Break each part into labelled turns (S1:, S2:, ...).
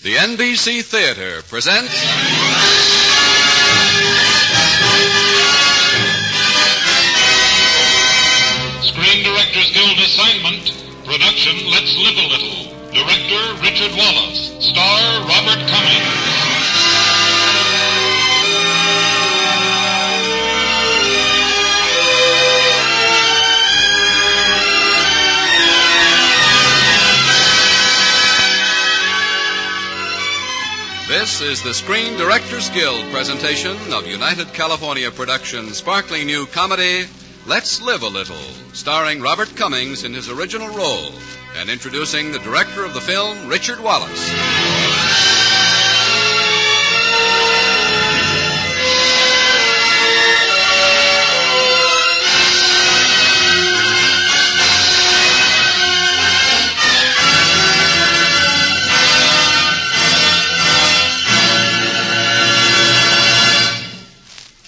S1: The NBC Theater presents...
S2: Screen Directors Guild assignment, production Let's Live a Little. Director Richard Wallace. Star Robert Cummings.
S1: This is the Screen Directors Guild presentation of United California production sparkling new comedy, Let's Live a Little, starring Robert Cummings in his original role, and introducing the director of the film, Richard Wallace.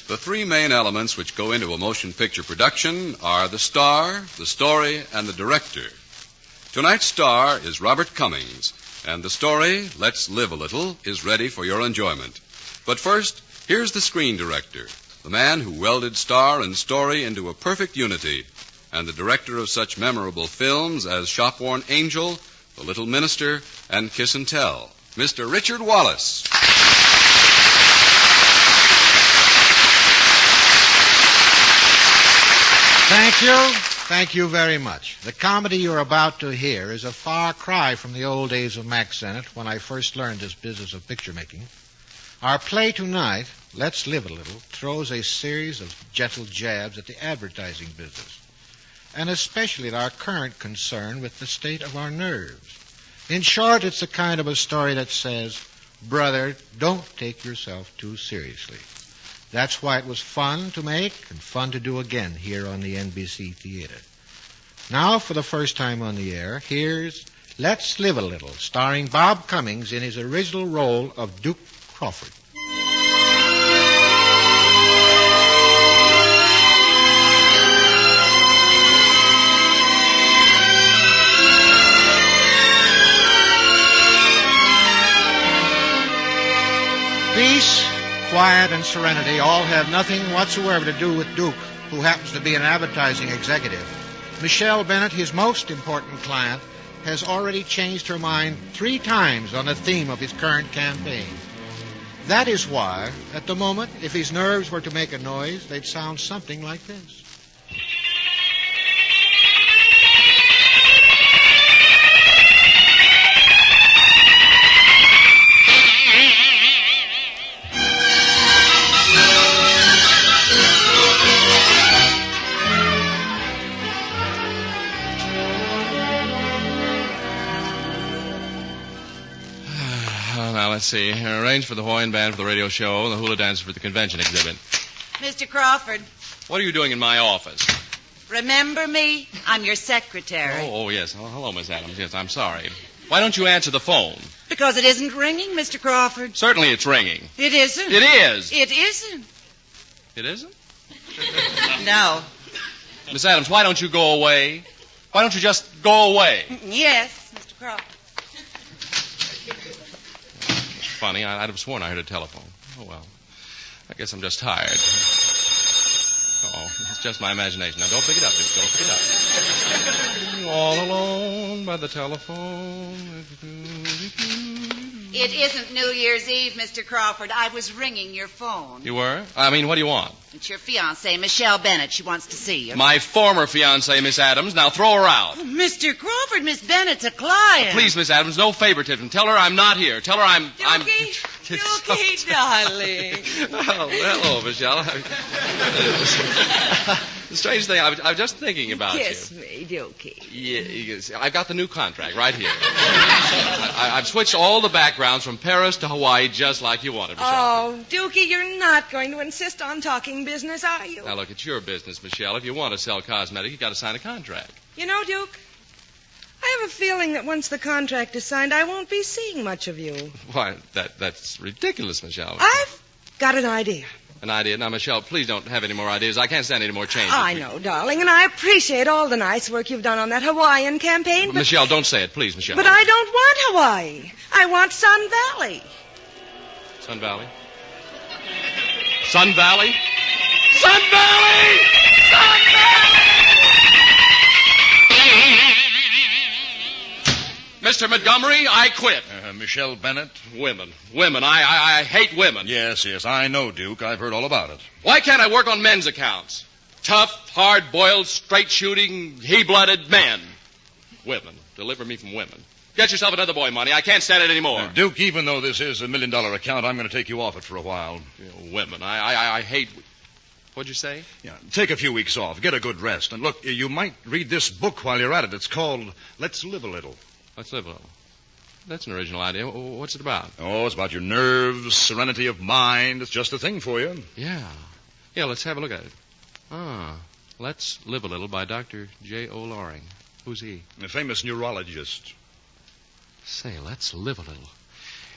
S1: The three main elements which go into a motion picture production are the star, the story, and the director. Tonight's star is Robert Cummings, and the story, Let's Live a Little, is ready for your enjoyment. But first, here's the screen director, the man who welded star and story into a perfect unity, and the director of such memorable films as Shopworn Angel, The Little Minister, and Kiss and Tell, Mr. Richard Wallace.
S3: Thank you. Thank you very much. The comedy you're about to hear is a far cry from the old days of Mack Sennett when I first learned this business of picture making. Our play tonight, Let's Live a Little, throws a series of gentle jabs at the advertising business, and especially at our current concern with the state of our nerves. In short, it's the kind of a story that says, brother, don't take yourself too seriously. That's why it was fun to make and fun to do again here on the NBC Theater. Now, for the first time on the air, here's Let's Live a Little, starring Bob Cummings in his original role of Duke Crawford. Peace, quiet, and serenity all have nothing whatsoever to do with Duke, who happens to be an advertising executive. Michelle Bennett, his most important client, has already changed her mind 3 times on the theme of his current campaign. That is why, at the moment, if his nerves were to make a noise, they'd sound something like this.
S4: Let's see. Arrange for the Hawaiian band for the radio show and the hula dance for the convention exhibit.
S5: Mr. Crawford.
S4: What are you doing in my office?
S5: Remember me? I'm your secretary.
S4: Oh, yes. Oh, hello, Miss Adams. Yes, I'm sorry. Why don't you answer the phone?
S5: Because it isn't ringing, Mr. Crawford.
S4: Certainly it's ringing.
S5: It isn't.
S4: It is.
S5: It isn't.
S4: It isn't?
S5: No.
S4: Miss Adams, why don't you go away? Why don't you just go away?
S5: Yes, Mr. Crawford.
S4: Funny, I'd have sworn I heard a telephone. Oh, well. I guess I'm just tired. Oh, it's just my imagination. Now, don't pick it up. Just don't pick it up. All alone by the telephone.
S5: It isn't New Year's Eve, Mr. Crawford. I was ringing your phone.
S4: You were? I mean, what do you want?
S5: It's your fiancée, Michelle Bennett. She wants to see you.
S4: My former fiancée, Miss Adams. Now throw her out.
S5: Oh, Mr. Crawford, Miss Bennett's a client.
S4: Please, Miss Adams, no favoritism. Tell her I'm not here. Tell her I'm...
S5: Dookie, darling.
S4: Oh, hello, Michelle. The strange thing, I was just thinking about
S5: Kiss me, Dookie.
S4: Yeah, I've got the new contract right here. I've switched all the backgrounds from Paris to Hawaii just like you wanted, Michelle.
S6: Oh, Dookie, you're not going to insist on talking business, are you?
S4: Now, look, it's your business, Michelle. If you want to sell cosmetics, you've got to sign a contract.
S6: You know, Duke, I have a feeling that once the contract is signed, I won't be seeing much of you.
S4: Why, that's ridiculous, Michelle.
S6: I've got an idea.
S4: An idea. Now, Michelle, please don't have any more ideas. I can't stand any more changes.
S6: I know, darling, and I appreciate all the nice work you've done on that Hawaiian campaign, but...
S4: Michelle, don't say it, please, Michelle.
S6: But I don't want Hawaii. I want Sun Valley.
S4: Sun Valley? Sun Valley? Sun Valley! Sun Valley! Mr. Montgomery, I quit.
S7: Michelle Bennett?
S4: Women. I hate women.
S7: Yes, I know, Duke. I've heard all about it.
S4: Why can't I work on men's accounts? Tough, hard-boiled, straight-shooting, he-blooded men. Women. Deliver me from women. Get yourself another boy, Monty. I can't stand it anymore.
S7: Duke, even though this is $1 million account, I'm going to take you off it for a while.
S4: Women. I hate... What'd you say?
S7: Yeah, take a few weeks off. Get a good rest. And look, you might read this book while you're at it. It's called Let's Live a Little.
S4: Let's live a little. That's an original idea. What's it about?
S7: Oh, it's about your nerves, serenity of mind. It's just a thing for you.
S4: Yeah, let's have a look at it. Let's Live a Little by Dr. J.O. Loring. Who's he?
S7: A famous neurologist.
S4: Say, let's live a little.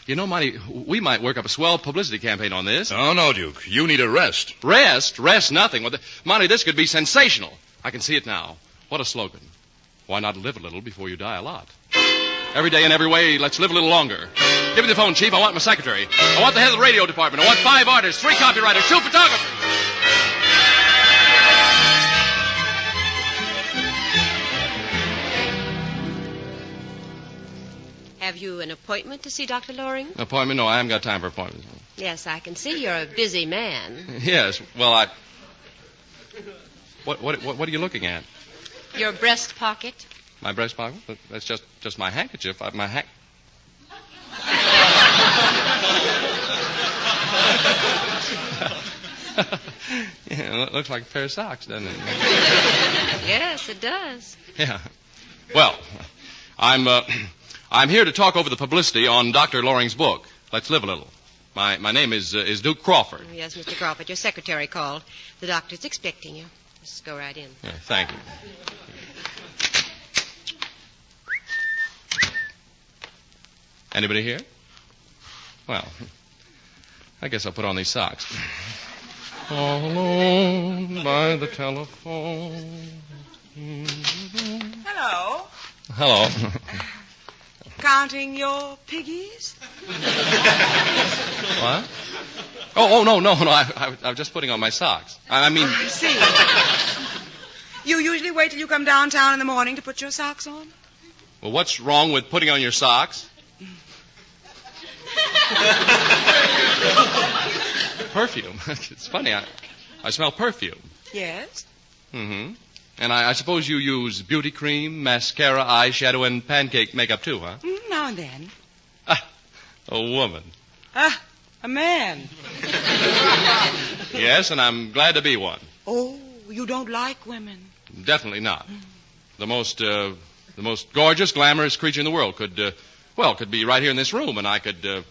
S4: You know, Monty, we might work up a swell publicity campaign on this.
S7: Oh, no, Duke. You need a rest.
S4: Rest? Rest nothing. Monty, this could be sensational. I can see it now. What a slogan. Why not live a little before you die a lot? Every day in every way, let's live a little longer. Give me the phone, Chief. I want my secretary. I want the head of the radio department. I want 5 artists, 3 copywriters, 2 photographers.
S8: Have you an appointment to see Dr. Loring?
S4: Appointment? No, I haven't got time for appointments.
S8: Yes, I can see you're a busy man.
S4: Yes, well, What are you looking at?
S8: Your breast pocket?
S4: My breast pocket? That's just my handkerchief. Yeah, it looks like a pair of socks, doesn't it?
S8: Yes, it does.
S4: Yeah. Well, I'm here to talk over the publicity on Dr. Loring's book, Let's Live a Little. My name is Duke Crawford.
S8: Oh, yes, Mr. Crawford. Your secretary called. The doctor's expecting you. Just go right in.
S4: Yeah, thank you. Anybody here? Well, I guess I'll put on these socks. All alone by the telephone.
S6: Hello.
S4: Hello.
S6: Counting your piggies?
S4: What? Oh, no. I was just putting on my socks. I mean...
S6: I see. You usually wait till you come downtown in the morning to put your socks on?
S4: Well, what's wrong with putting on your socks? Perfume. It's funny. I smell perfume.
S6: Yes.
S4: Mm-hmm. And I suppose you use beauty cream, mascara, eyeshadow, and pancake makeup, too, huh?
S6: Now and then.
S4: A woman.
S6: A man.
S4: Yes, and I'm glad to be one.
S6: Oh, you don't like women.
S4: Definitely not. The most gorgeous, glamorous creature in the world could be right here in this room, and I could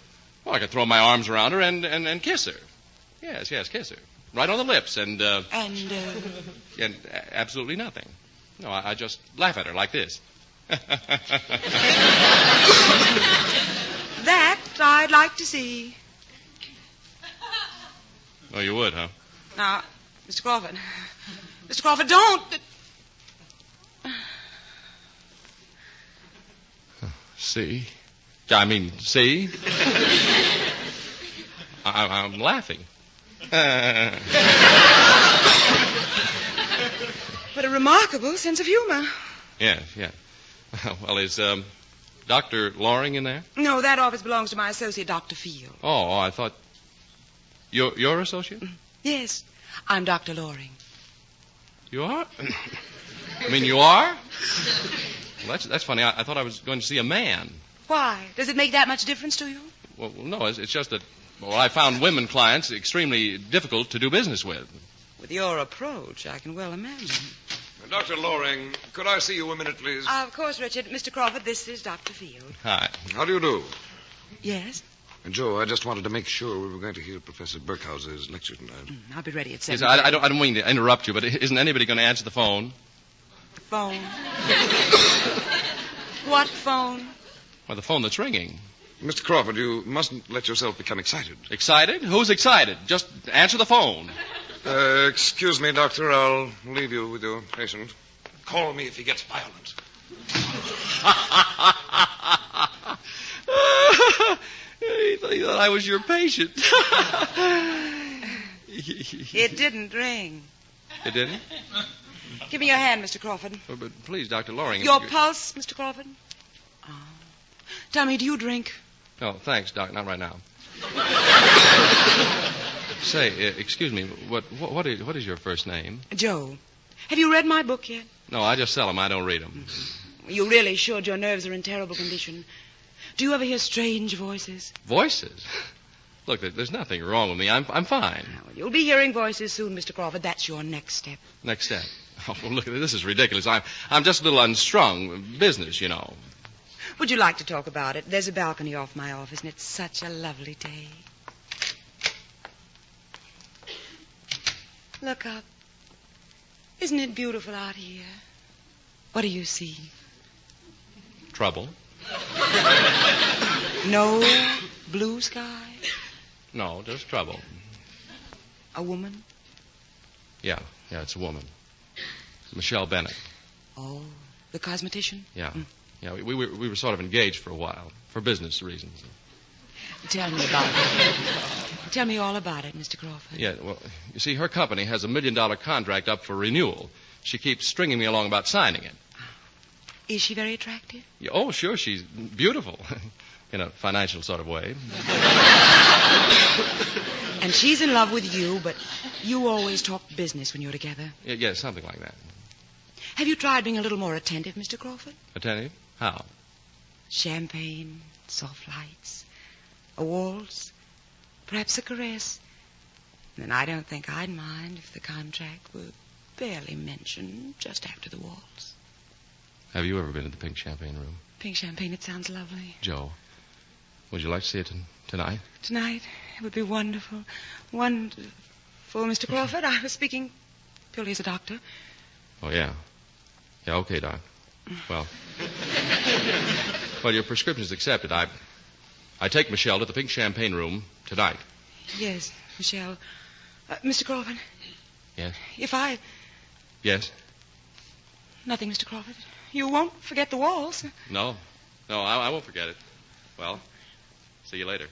S4: throw my arms around her and kiss her. Yes, kiss her. Right on the lips, and absolutely nothing. No, I just laugh at her like this.
S6: That I'd like to see.
S4: Oh, you would, huh?
S6: Now, Mr. Crawford. Mr. Crawford, don't.
S4: See? I'm laughing.
S6: But a remarkable sense of humor.
S4: Yeah. Well, is Dr. Loring in there?
S6: No, that office belongs to my associate, Dr. Field.
S4: Oh, I thought... Your associate?
S6: Yes, I'm Dr. Loring.
S4: You are? I mean, you are? Well, that's funny. I thought I was going to see a man.
S6: Why? Does it make that much difference to you?
S4: Well, no, it's just that... Well, I found women clients extremely difficult to do business with.
S6: With your approach, I can well imagine.
S9: Dr. Loring, could I see you a minute, please?
S6: Of course, Richard. Mr. Crawford, this is Dr. Field.
S4: Hi.
S9: How do you do?
S6: Yes?
S9: Joe, I just wanted to make sure we were going to hear Professor Burkhauser's lecture tonight.
S6: I'll be ready at 7.
S4: Yes, I don't mean to interrupt you, but isn't anybody going to answer the phone?
S6: The phone? What phone?
S4: Well, the phone that's ringing.
S9: Mr. Crawford, you mustn't let yourself become excited.
S4: Excited? Who's excited? Just answer the phone.
S9: Excuse me, Doctor. I'll leave you with your patient. Call me if he gets violent.
S4: He thought I was your patient.
S6: It didn't ring.
S4: It didn't?
S6: Give me your hand, Mr. Crawford.
S4: Oh, but please, Dr. Loring.
S6: Your pulse, Mr. Crawford? Oh. Tell me, do you drink?
S4: No, thanks, Doc. Not right now. Say, excuse me, what is your first name?
S6: Joe. Have you read my book yet?
S4: No, I just sell them. I don't read them.
S6: You really should. Your nerves are in terrible condition. Do you ever hear strange voices?
S4: Voices? Look, there's nothing wrong with me. I'm fine.
S6: Well, you'll be hearing voices soon, Mr. Crawford. That's your next step.
S4: Next step? Oh, well, look, this is ridiculous. I'm just a little unstrung. Business, you know.
S6: Would you like to talk about it? There's a balcony off my office, and it's such a lovely day. Look up. Isn't it beautiful out here? What do you see?
S4: Trouble?
S6: No blue sky?
S4: No, just trouble.
S6: A woman?
S4: Yeah, it's a woman. Michelle Bennett.
S6: Oh, the cosmetician?
S4: Yeah. Yeah, we were sort of engaged for a while, for business reasons.
S6: Tell me about it. Tell me all about it, Mr. Crawford.
S4: Yeah, well, you see, her company has $1 million contract up for renewal. She keeps stringing me along about signing it.
S6: Is she very attractive?
S4: Yeah, oh, sure, she's beautiful. In a financial sort of way.
S6: And she's in love with you, but you always talk business when you're together.
S4: Yeah, something like that.
S6: Have you tried being a little more attentive, Mr. Crawford?
S4: Attentive? How?
S6: Champagne, soft lights, a waltz, perhaps a caress. Then I don't think I'd mind if the contract were barely mentioned just after the waltz.
S4: Have you ever been to the Pink Champagne Room?
S6: Pink champagne, it sounds lovely.
S4: Joe, would you like to see it tonight?
S6: Tonight? It would be wonderful. Wonderful, Mr. Crawford. I was speaking purely as a doctor.
S4: Oh, yeah. Yeah, okay, Doc. Well, your prescription's accepted. I take Michelle to the Pink Champagne Room tonight.
S6: Yes, Michelle. Mr. Crawford.
S4: Yes?
S6: If I...
S4: Yes?
S6: Nothing, Mr. Crawford. You won't forget the waltz.
S4: No, I won't forget it. Well, see you later.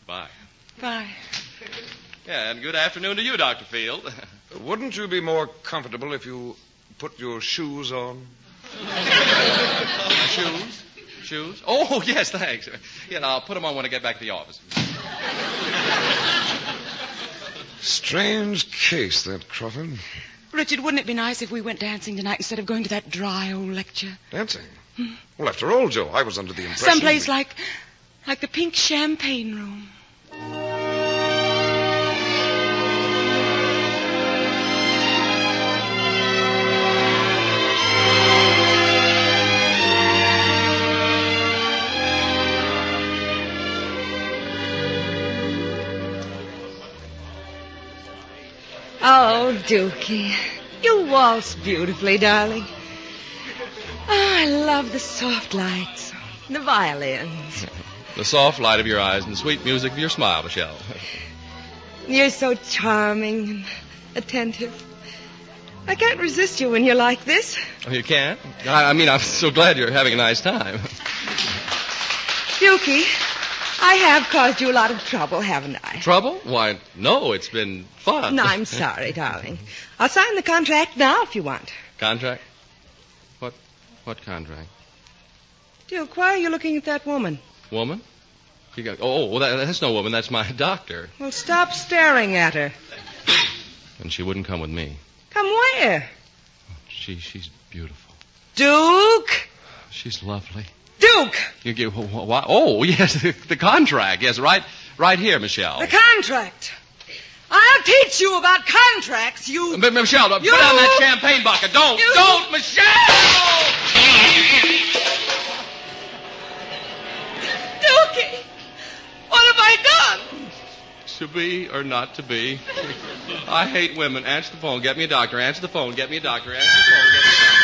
S4: Bye.
S6: Bye.
S4: Yeah, and good afternoon to you, Dr. Field.
S9: Wouldn't you be more comfortable if you put your shoes on?
S4: Shoes? Oh, yes, thanks. Yeah, I'll put them on when I get back to the office.
S9: Strange case, that, Crawford.
S6: Richard, wouldn't it be nice if we went dancing tonight instead of going to that dry old lecture?
S9: Dancing? Well, after all, Joe, I was under the impression...
S6: Someplace like the Pink Champagne Room.
S8: Oh, Dookie, you waltz beautifully, darling. Oh, I love the soft lights, the violins.
S4: The soft light of your eyes and the sweet music of your smile, Michelle.
S8: You're so charming and attentive. I can't resist you when you're like this.
S4: Oh, you can't? I mean, I'm so glad you're having a nice time.
S8: Dookie, I have caused you a lot of trouble, haven't I?
S4: Trouble? Why, no, it's been fun.
S8: No, I'm sorry, darling. I'll sign the contract now if you want.
S4: Contract? What contract?
S8: Duke, why are you looking at that woman?
S4: Woman? That's no woman. That's my doctor.
S8: Well, stop staring at her.
S4: And she wouldn't come with me.
S8: Come where?
S4: She's beautiful.
S8: Duke!
S4: She's lovely.
S8: Duke!
S4: What? Oh, yes, the contract. Yes, right here, Michelle.
S6: The contract. I'll teach you about contracts, you...
S4: Michelle, put down that champagne bucket. Don't, Michelle!
S6: Dookie, what have I done?
S4: To be or not to be. I hate women. Answer the phone. Get me a doctor. Answer the phone. Get me a doctor. Answer the phone. Get me a doctor.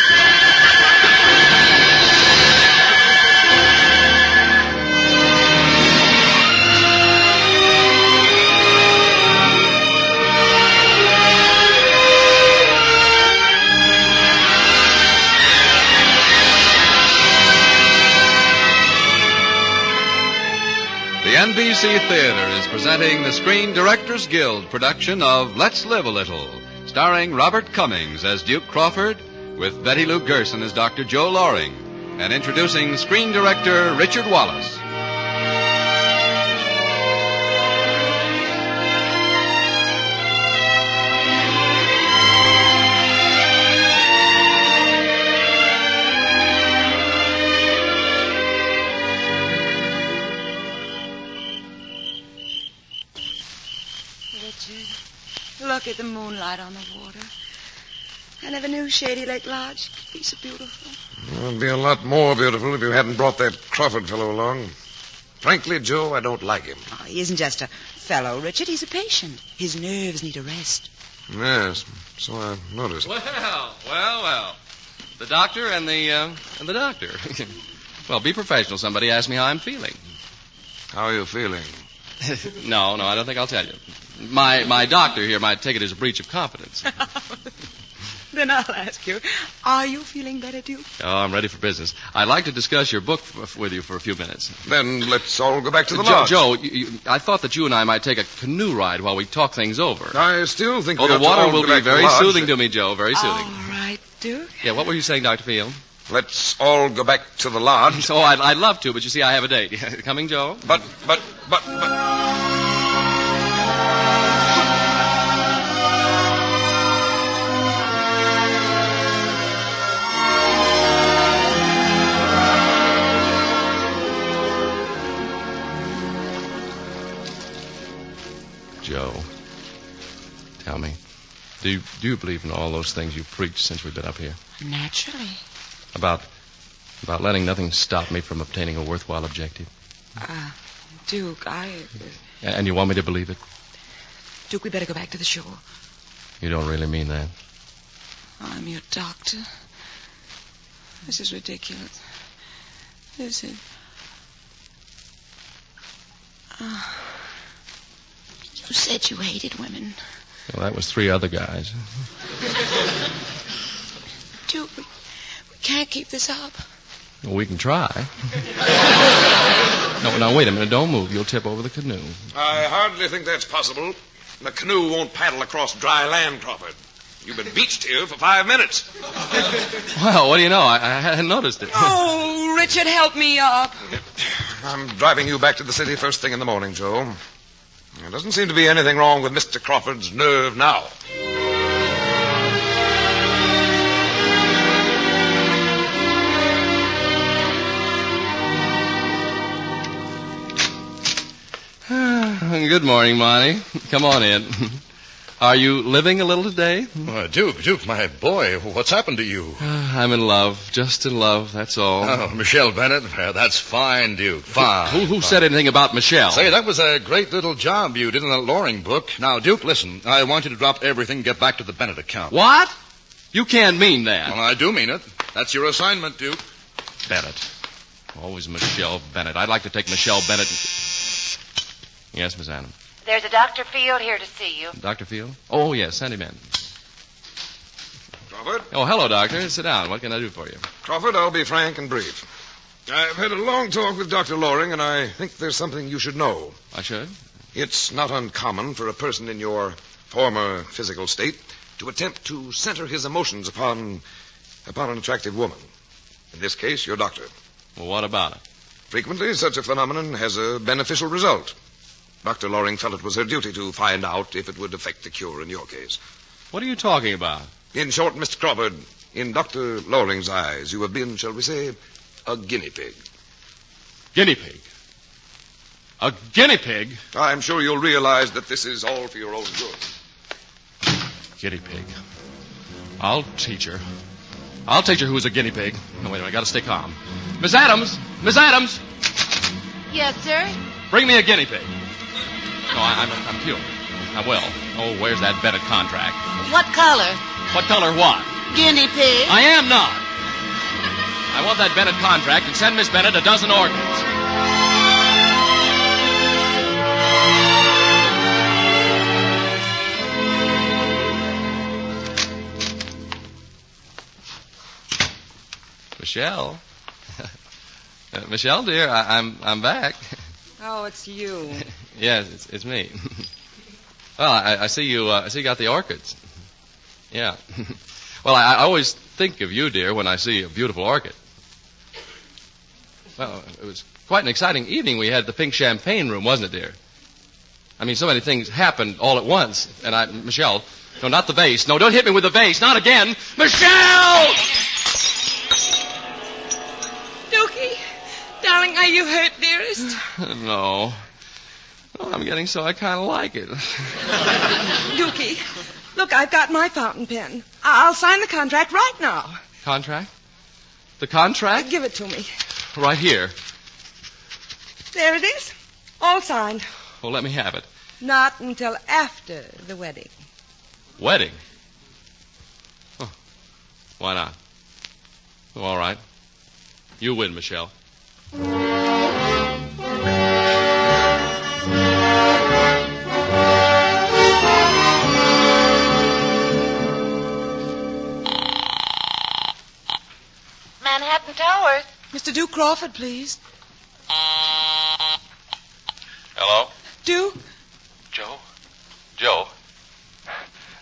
S1: NBC Theater is presenting the Screen Directors Guild production of Let's Live a Little, starring Robert Cummings as Duke Crawford, with Betty Lou Gerson as Dr. Joe Loring, and introducing screen director Richard Wallace.
S6: Richard, look at the moonlight on the water. I never knew Shady Lake Lodge could be so beautiful.
S9: Well, it'd be a lot more beautiful if you hadn't brought that Crawford fellow along. Frankly, Joe, I don't like him.
S6: Oh, he isn't just a fellow, Richard. He's a patient. His nerves need a rest.
S9: Yes, so I noticed.
S4: Well. The doctor and the doctor. Well, be professional. Somebody asked me how I'm feeling.
S9: How are you feeling?
S4: No, I don't think I'll tell you. My doctor here might take it as a breach of confidence.
S6: Then I'll ask you, are you feeling better, Duke?
S4: Oh, I'm ready for business. I'd like to discuss your book with you for a few minutes.
S9: Then let's all go back to the lodge.
S4: Joe, I thought that you and I might take a canoe ride while we talk things over.
S9: I still think
S4: the water will be very soothing to me, Joe, very soothing.
S6: All right, Duke.
S4: Yeah, what were you saying, Dr. Field?
S9: Let's all go back to the lodge.
S4: Oh, I'd love to, but you see, I have a date. Coming, Joe?
S9: But...
S4: Joe, tell me, do you believe in all those things you've preached since we've been up here?
S6: Naturally.
S4: About letting nothing stop me from obtaining a worthwhile objective?
S6: Duke,
S4: And you want me to believe it?
S6: Duke, we better go back to the shore.
S4: You don't really mean that?
S6: I'm your doctor. This is ridiculous. This is... You said you hated women.
S4: Well, that was 3 other guys.
S6: Duke, we can't keep this up.
S4: Well, we can try. No, wait a minute. Don't move. You'll tip over the canoe.
S9: I hardly think that's possible. The canoe won't paddle across dry land, Crawford. You've been beached here for 5 minutes.
S4: Well, what do you know? I hadn't noticed it.
S6: Oh, Richard, help me up.
S9: I'm driving you back to the city first thing in the morning, Joe. There doesn't seem to be anything wrong with Mr. Crawford's nerve now.
S4: Good morning, Monty. Come on in. Are you living a little today?
S7: Duke, my boy, what's happened to you?
S4: I'm in love. Just in love, that's all.
S7: Oh, Michelle Bennett. That's fine, Duke. Fine.
S4: Who said anything about Michelle?
S7: Say, that was a great little job you did in the Loring book. Now, Duke, listen. I want you to drop everything and get back to the Bennett account.
S4: What? You can't mean that.
S7: Well, I do mean it. That's your assignment, Duke.
S4: Bennett. Always Michelle Bennett. I'd like to take Michelle Bennett and... Yes, Miss Adams.
S5: There's a Dr. Field here to see you.
S4: Dr. Field? Oh, yes, send him in.
S9: Crawford?
S4: Oh, hello, Doctor. Sit down. What can I do for you?
S9: Crawford, I'll be frank and brief. I've had a long talk with Dr. Loring, and I think there's something you should know.
S4: I should?
S9: It's not uncommon for a person in your former physical state to attempt to center his emotions upon an attractive woman. In this case, your doctor.
S4: Well, what about it?
S9: Frequently, such a phenomenon has a beneficial result. Dr. Loring felt it was her duty to find out if it would affect the cure in your case.
S4: What are you talking about?
S9: In short, Mr. Crawford, in Dr. Loring's eyes, you have been, shall we say, a guinea pig.
S4: Guinea pig? A guinea pig?
S9: I'm sure you'll realize that this is all for your own good.
S4: Guinea pig. I'll teach her. I'll teach her who's a guinea pig. No, wait a minute. I gotta stay calm. Miss Adams! Miss Adams!
S5: Yes, sir?
S4: Bring me a guinea pig. No, I'm cured. I will. Oh, where's that Bennett contract?
S5: What color?
S4: What color what?
S5: Guinea pig.
S4: I am not. I want that Bennett contract and send Miss Bennett a dozen organs. Michelle. Michelle, dear, I'm back.
S8: Oh, it's you.
S4: Yes, it's me. Well, I see you. I see you got the orchids. Yeah. Well, I always think of you, dear, when I see a beautiful orchid. Well, it was quite an exciting evening we had at the Pink Champagne Room, wasn't it, dear? I mean, so many things happened all at once. And Michelle, no, not the vase. No, don't hit me with the vase. Not again. Michelle!
S8: Dookie, darling, are you hurt, dearest?
S4: No. Oh, I'm getting so I kind of like it.
S8: Dookie, look, I've got my fountain pen. I'll sign the contract right now.
S4: Contract? The contract?
S8: Give it to me.
S4: Right here.
S8: There it is. All signed.
S4: Well, let me have it.
S8: Not until after the wedding.
S4: Wedding? Oh, why not? Oh, all right. You win, Michelle.
S10: Manhattan Towers.
S6: Mr. Duke Crawford, please.
S4: Hello?
S6: Duke?
S4: Joe? Joe?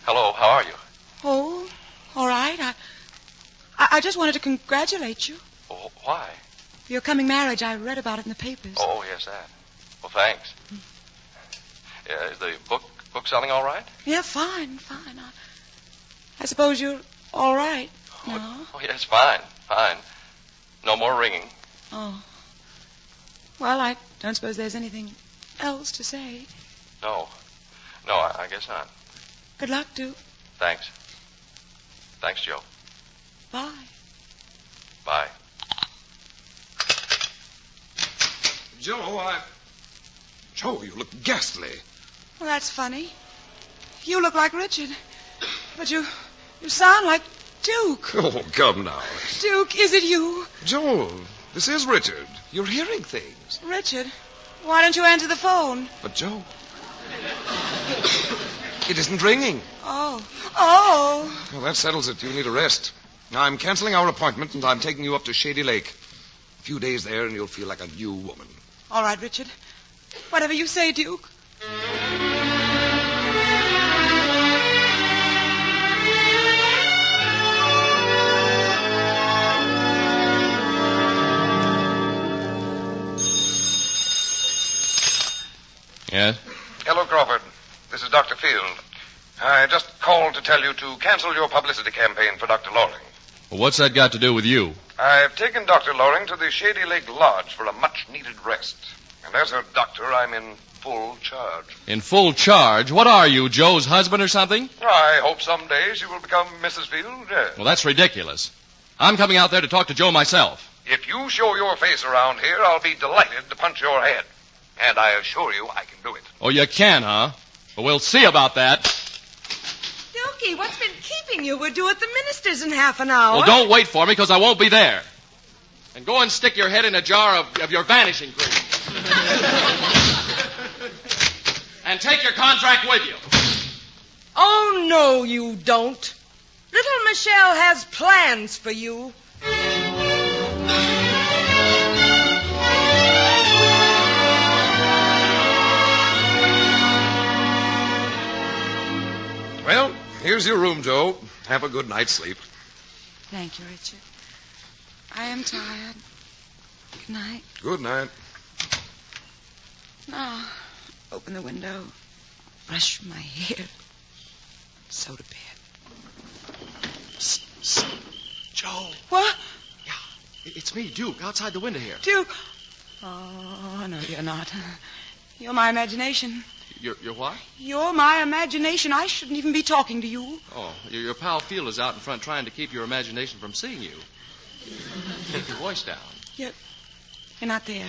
S4: Hello, how are you?
S6: Oh, all right. I just wanted to congratulate you
S4: Oh, why?
S6: for your coming marriage. I read about it in the papers.
S4: Oh, yes, that. Well, thanks. Is the book selling all right?
S6: Yeah, fine. I suppose you're all right. No?
S4: Oh, yes, fine. No more ringing.
S6: Oh. Well, I don't suppose there's anything else to say.
S4: No, I guess not.
S6: Good luck, Duke.
S4: Thanks. Thanks, Joe.
S6: Bye.
S4: Bye.
S9: Joe, you look ghastly.
S6: Well, that's funny. You look like Richard. But you sound like Duke.
S9: Oh, come now.
S6: Duke, is it you?
S9: Joe, this is Richard. You're hearing things.
S6: Richard, why don't you answer the phone?
S9: But, Joe, it isn't ringing.
S6: Oh.
S9: Well, that settles it. You need a rest. Now, I'm canceling our appointment, and I'm taking you up to Shady Lake. A few days there, and you'll feel like a new woman.
S6: All right, Richard. Whatever you say, Duke.
S4: Yes?
S9: Hello, Crawford. This is Dr. Field. I just called to tell you to cancel your publicity campaign for Dr. Loring.
S4: Well, what's that got to do with you?
S9: I've taken Dr. Loring to the Shady Lake Lodge for a much-needed rest. And as her doctor, I'm in full charge.
S4: In full charge? What are you, Joe's husband or something?
S9: I hope someday she will become Mrs. Field, yes.
S4: Well, that's ridiculous. I'm coming out there to talk to Joe myself.
S9: If you show your face around here, I'll be delighted to punch your head. And I assure you I can do it.
S4: Oh, you can, huh? Well, we'll see about that.
S8: Dookie, what's been keeping you? We're due at the minister's in half an hour.
S4: Well, don't wait for me, because I won't be there. And go and stick your head in a jar of your vanishing cream. And take your contract with you.
S8: Oh, no, you don't. Little Michelle has plans for you.
S9: Well, here's your room, Joe. Have a good night's sleep.
S6: Thank you, Richard. I am tired. Good night.
S9: Good night.
S6: Now, open the window, brush my hair, so to bed.
S4: Psst. Joe.
S6: What?
S4: Yeah, it's me, Duke, outside the window here.
S6: Duke. Oh, no, you're not. You're my imagination.
S4: You're what?
S6: You're my imagination. I shouldn't even be talking to you.
S4: Oh, your pal Field is out in front trying to keep your imagination from seeing you. Keep your voice down.
S6: You're not there.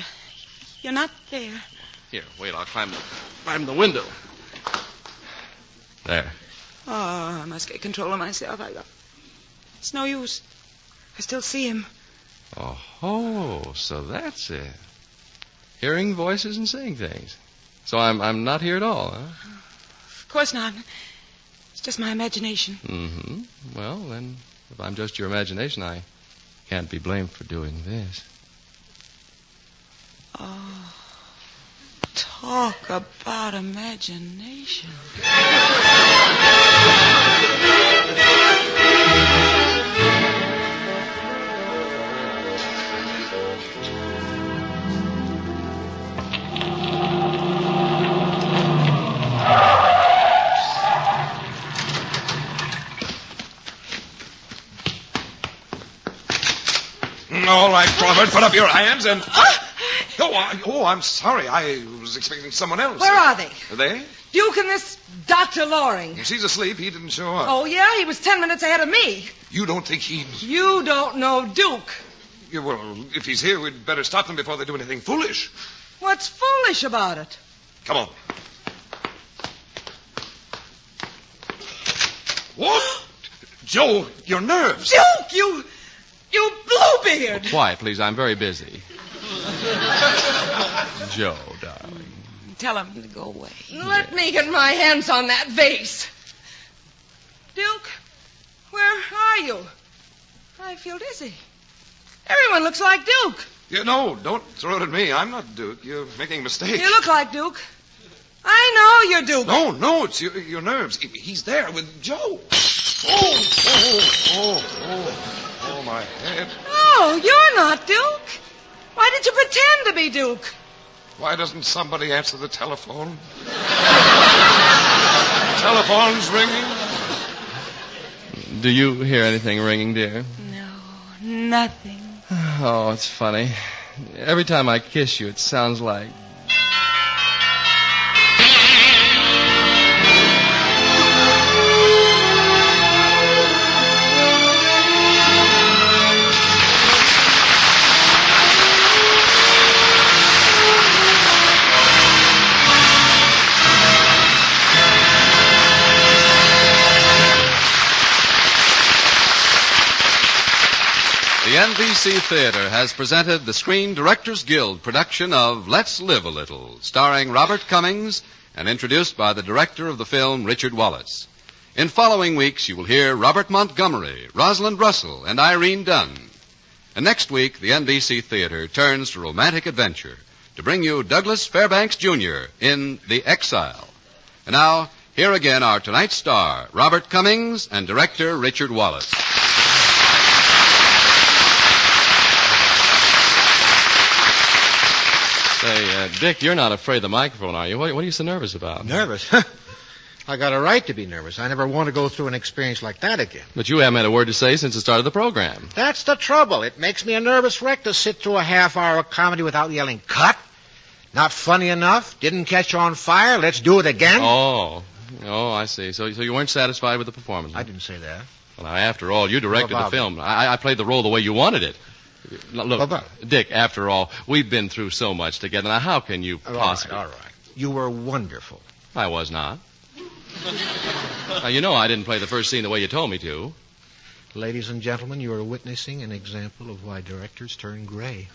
S6: You're not there.
S4: Here, wait, I'll climb the window. There.
S6: Oh, I must get control of myself. It's no use. I still see him.
S4: Oh, so that's it. Hearing voices and seeing things. So I'm not here at all, huh?
S6: Of course not. It's just my imagination.
S4: Mm-hmm. Well, then, if I'm just your imagination, I can't be blamed for doing this.
S6: Oh, Talk about imagination.
S9: All right, Crawford, put up your hands and... Oh, I'm sorry. I was expecting someone else.
S8: Where are they?
S9: Are they?
S8: Duke and this Dr. Loring.
S9: She's asleep. He didn't show up.
S8: Oh, yeah? He was 10 minutes ahead of me.
S9: You don't think he'd...
S8: You don't know Duke.
S9: Yeah, well, if he's here, we'd better stop them before they do anything foolish.
S8: What's foolish about it?
S9: Come on. What? Joe, your nerves.
S8: Duke, you bluebeard.
S4: Quiet, please. I'm very busy. Joe, darling.
S6: Tell him to go away.
S8: Let me get my hands on that vase. Duke, where are you? I feel dizzy. Everyone looks like Duke.
S9: Yeah, no, don't throw it at me. I'm not Duke. You're making a mistake.
S8: You look like Duke. I know you're Duke.
S9: No, it's your nerves. He's there with Joe. Oh, my head.
S8: Oh, you're not Duke. Why did you pretend to be Duke?
S9: Why doesn't somebody answer the telephone? Telephone's ringing.
S4: Do you hear anything ringing, dear?
S6: No, nothing.
S4: Oh, it's funny. Every time I kiss you, it sounds like...
S1: The NBC Theater has presented the Screen Directors Guild production of Let's Live a Little, starring Robert Cummings and introduced by the director of the film, Richard Wallace. In following weeks, you will hear Robert Montgomery, Rosalind Russell, and Irene Dunn. And next week, the NBC Theater turns to romantic adventure to bring you Douglas Fairbanks, Jr. in The Exile. And now, here again are tonight's star, Robert Cummings, and director Richard Wallace.
S4: Say, Dick, you're not afraid of the microphone, are you? What are you so nervous about?
S3: Nervous? I got a right to be nervous. I never want to go through an experience like that again.
S4: But you haven't had a word to say since the start of the program.
S3: That's the trouble. It makes me a nervous wreck to sit through a half-hour comedy without yelling, cut, not funny enough, didn't catch on fire, let's do it again.
S4: Oh, I see. So you weren't satisfied with the performance?
S3: I didn't say that.
S4: Well, now, after all, you directed the film. I played the role the way you wanted it. Look, Dick, after all, we've been through so much together. Now, how can you possibly...
S3: All right. You were wonderful.
S4: I was not. Now, you know I didn't play the first scene the way you told me to.
S3: Ladies and gentlemen, you are witnessing an example of why directors turn gray.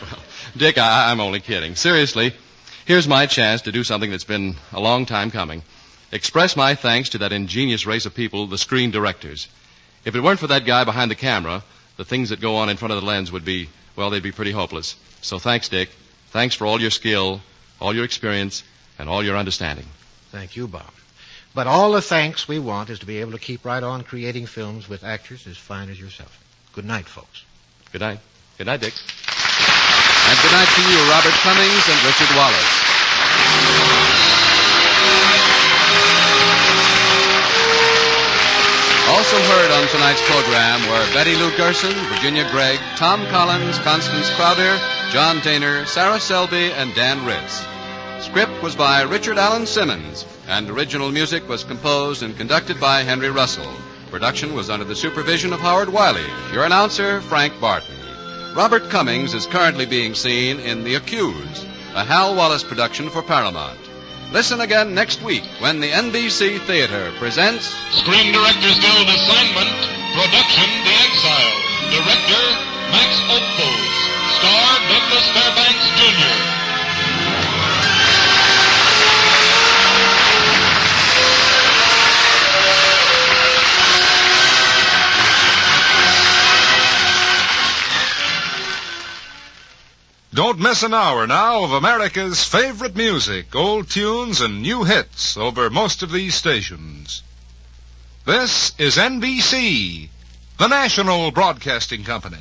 S4: Well, Dick, I'm only kidding. Seriously, here's my chance to do something that's been a long time coming. Express my thanks to that ingenious race of people, the screen directors. If it weren't for that guy behind the camera, the things that go on in front of the lens would be, well, they'd be pretty hopeless. So thanks, Dick. Thanks for all your skill, all your experience, and all your understanding.
S3: Thank you, Bob. But all the thanks we want is to be able to keep right on creating films with actors as fine as yourself. Good night, folks.
S4: Good night. Good night, Dick.
S1: And good night to you, Robert Cummings and Richard Wallace. Also heard on tonight's program were Betty Lou Gerson, Virginia Gregg, Tom Collins, Constance Crowder, John Tainer, Sarah Selby, and Dan Ritz. Script was by Richard Allen Simmons, and original music was composed and conducted by Henry Russell. Production was under the supervision of Howard Wiley. Your announcer, Frank Barton. Robert Cummings is currently being seen in The Accused, a Hal Wallace production for Paramount. Listen again next week when the NBC Theater presents
S2: Screen Directors Guild assignment, production The Exile. Director Max Ophuls. Star Douglas Fairbanks, Jr.
S11: Don't miss an hour now of America's favorite music, old tunes and new hits over most of these stations. This is NBC, the national broadcasting company.